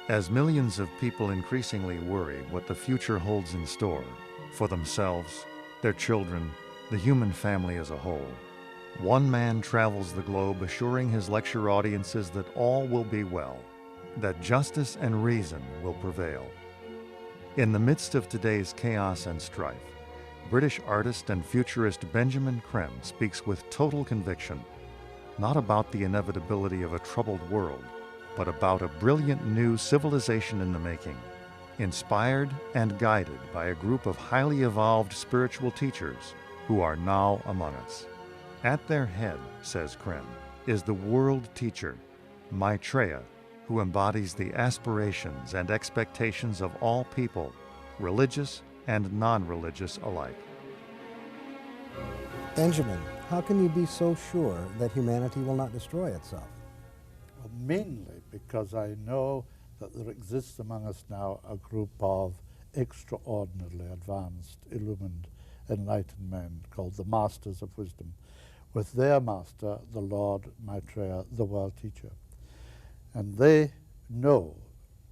As millions of people increasingly worry what the future holds in store for themselves, their children, the human family as a whole, one man travels the globe assuring his lecture audiences that all will be well, that justice and reason will prevail. In the midst of today's chaos and strife, British artist and futurist Benjamin Creme speaks with total conviction, not about the inevitability of a troubled world, but about a brilliant new civilization in the making, inspired and guided by a group of highly evolved spiritual teachers who are now among us. At their head, says Creme, is the world teacher, Maitreya, who embodies the aspirations and expectations of all people, religious and non-religious alike. Benjamin, how can you be so sure that humanity will not destroy itself? Well, mainly because I know that there exists among us now a group of extraordinarily advanced, illumined, enlightened men called the Masters of Wisdom, with their master, the Lord Maitreya, the world teacher. And they know,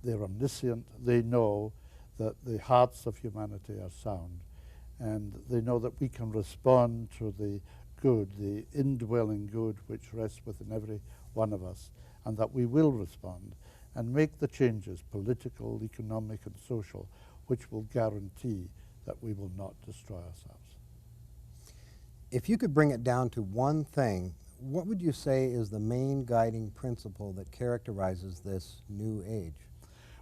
they're omniscient, they know that the hearts of humanity are sound, and they know that we can respond to the good, the indwelling good which rests within every one of us, and that we will respond and make the changes, political, economic, and social, which will guarantee that we will not destroy ourselves. If you could bring it down to one thing, what would you say is the main guiding principle that characterizes this new age?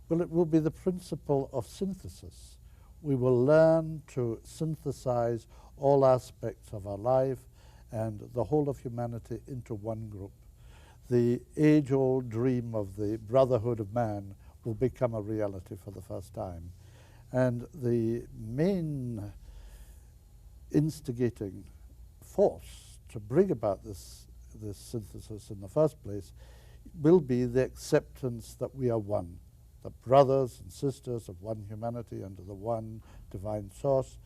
Well, it will be the principle of synthesis. We will learn to synthesize all aspects of our life and the whole of humanity into one group. The age-old dream of the brotherhood of man will become a reality for the first time. And the main instigating force to bring about this synthesis in the first place will be the acceptance that we are one, the brothers and sisters of one humanity under the one divine source,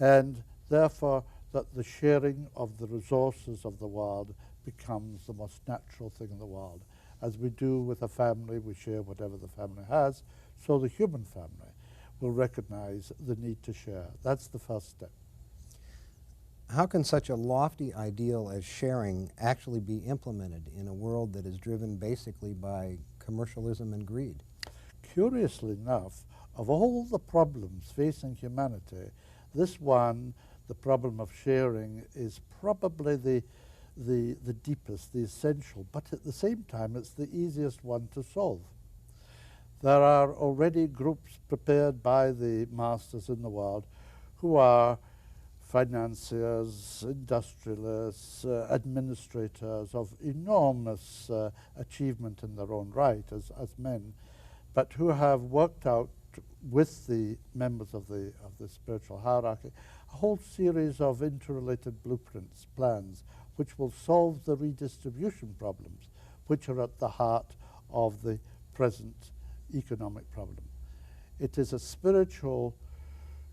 and therefore that the sharing of the resources of the world becomes the most natural thing in the world. As we do with a family, we share whatever the family has, so the human family will recognize the need to share. That's the first step. How can such a lofty ideal as sharing actually be implemented in a world that is driven basically by commercialism and greed? Curiously enough, of all the problems facing humanity, this one, the problem of sharing, is probably the deepest, the essential, but at the same time it's the easiest one to solve. There are already groups prepared by the masters in the world who are financiers, industrialists, administrators of enormous achievement in their own right as men, but who have worked out with the members of the spiritual hierarchy a whole series of interrelated blueprints, plans, which will solve the redistribution problems, which are at the heart of the present economic problem. It is a spiritual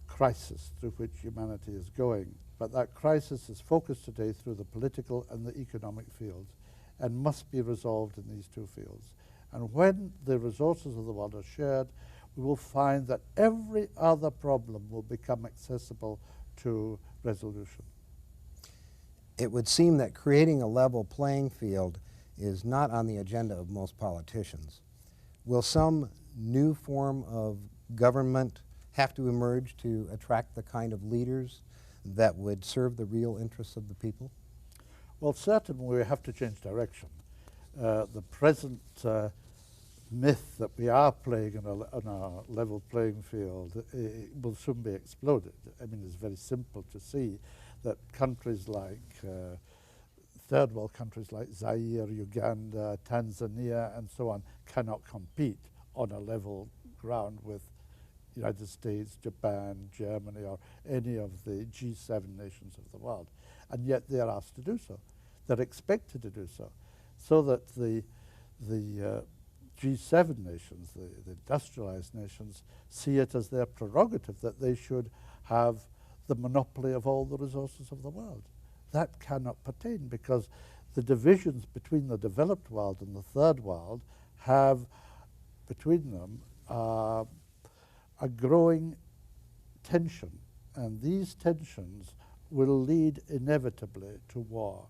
crisis through which humanity is going, but that crisis is focused today through the political and the economic fields and must be resolved in these two fields. And when the resources of the world are shared, we will find that every other problem will become accessible to resolution. It would seem that creating a level playing field is not on the agenda of most politicians. Will some new form of government have to emerge to attract the kind of leaders that would serve the real interests of the people? Well, certainly we have to change direction. The present myth that we are playing on a level playing field will soon be exploded. I mean, it's very simple to see that countries like third world countries like Zaire, Uganda, Tanzania, and so on cannot compete on a level ground with United States, Japan, Germany, or any of the G7 nations of the world. And yet they're asked to do so. They're expected to do so. So that the G7 nations, the industrialized nations, see it as their prerogative that they should have the monopoly of all the resources of the world. That cannot pertain because the divisions between the developed world and the third world have between them a growing tension, and these tensions will lead inevitably to war.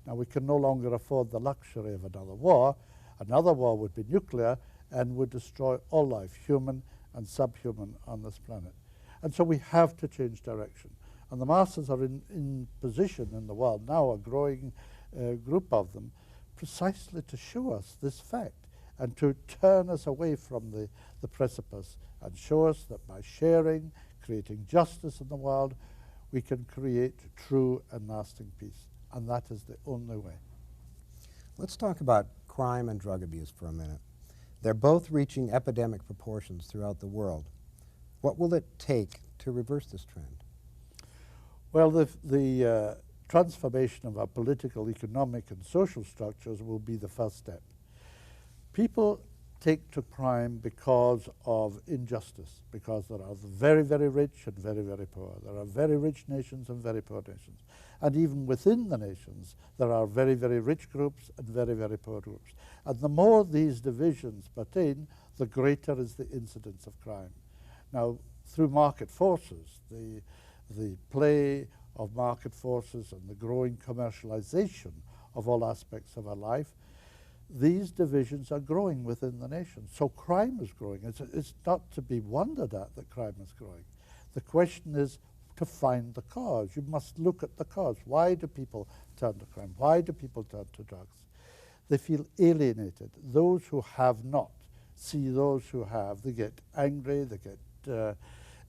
Now, we can no longer afford the luxury of another war. Another war would be nuclear and would destroy all life, human and subhuman, on this planet. And so we have to change direction. And the masters are in position in the world now, a growing group of them, precisely to show us this fact and to turn us away from the precipice and show us that by sharing, creating justice in the world, we can create true and lasting peace. And that is the only way. Let's talk about crime and drug abuse for a minute. They're both reaching epidemic proportions throughout the world. What will it take to reverse this trend? Well, the transformation of our political, economic, and social structures will be the first step. People take to crime because of injustice, because there are very, very rich and very, very poor. There are very rich nations and very poor nations. And even within the nations, there are very, very rich groups and very, very poor groups. And the more these divisions pertain, the greater is the incidence of crime. Now, through market forces, the play of market forces and the growing commercialization of all aspects of our life, these divisions are growing within the nation. So crime is growing. It's not to be wondered at that crime is growing. The question is to find the cause. You must look at the cause. Why do people turn to crime? Why do people turn to drugs? They feel alienated. Those who have not see those who have. They get angry, they get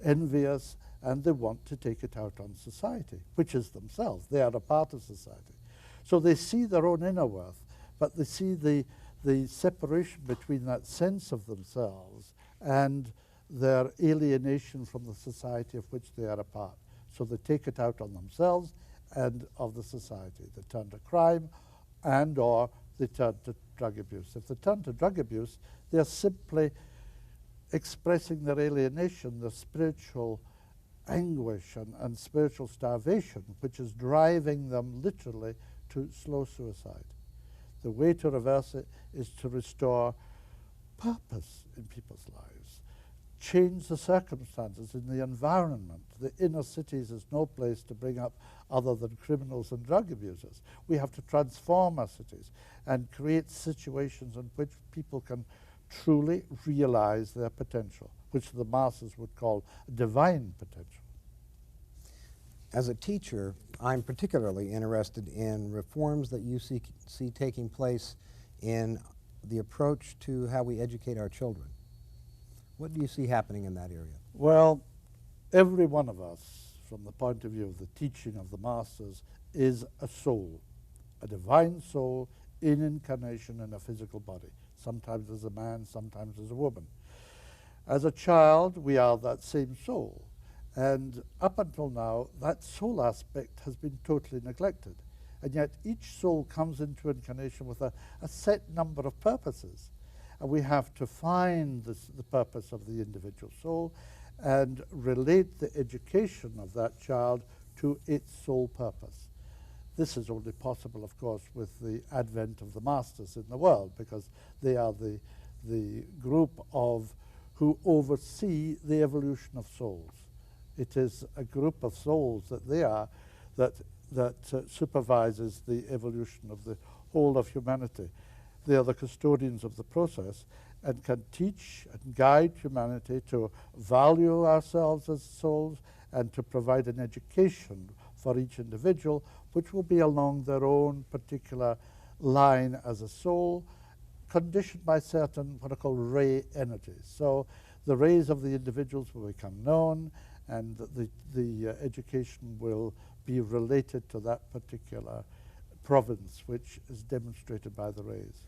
envious, and they want to take it out on society, which is themselves. They are a part of society. So they see their own inner worth, but they see the separation between that sense of themselves and their alienation from the society of which they are a part. So they take it out on themselves and of the society. They turn to crime and or they turn to drug abuse. If they turn to drug abuse, they are simply expressing their alienation, their spiritual anguish and spiritual starvation, which is driving them literally to slow suicide. The way to reverse it is to restore purpose in people's lives, change the circumstances in the environment. The inner cities is no place to bring up other than criminals and drug abusers. We have to transform our cities and create situations in which people can truly realize their potential, which the masses would call divine potential. As a teacher, I'm particularly interested in reforms that you see taking place in the approach to how we educate our children. What do you see happening in that area? Well, every one of us, from the point of view of the teaching of the masters, is a soul, a divine soul in incarnation in a physical body, sometimes as a man, sometimes as a woman. As a child, we are that same soul. And up until now, that soul aspect has been totally neglected. And yet each soul comes into incarnation with a set number of purposes. And we have to find the purpose of the individual soul and relate the education of that child to its soul purpose. This is only possible, of course, with the advent of the masters in the world, because they are the group of who oversee the evolution of souls. It is a group of souls that they are that supervises the evolution of the whole of humanity. They are the custodians of the process and can teach and guide humanity to value ourselves as souls and to provide an education for each individual, which will be along their own particular line as a soul, conditioned by certain what are called ray energies. So the rays of the individuals will become known, and the education will be related to that particular province, which is demonstrated by the rays.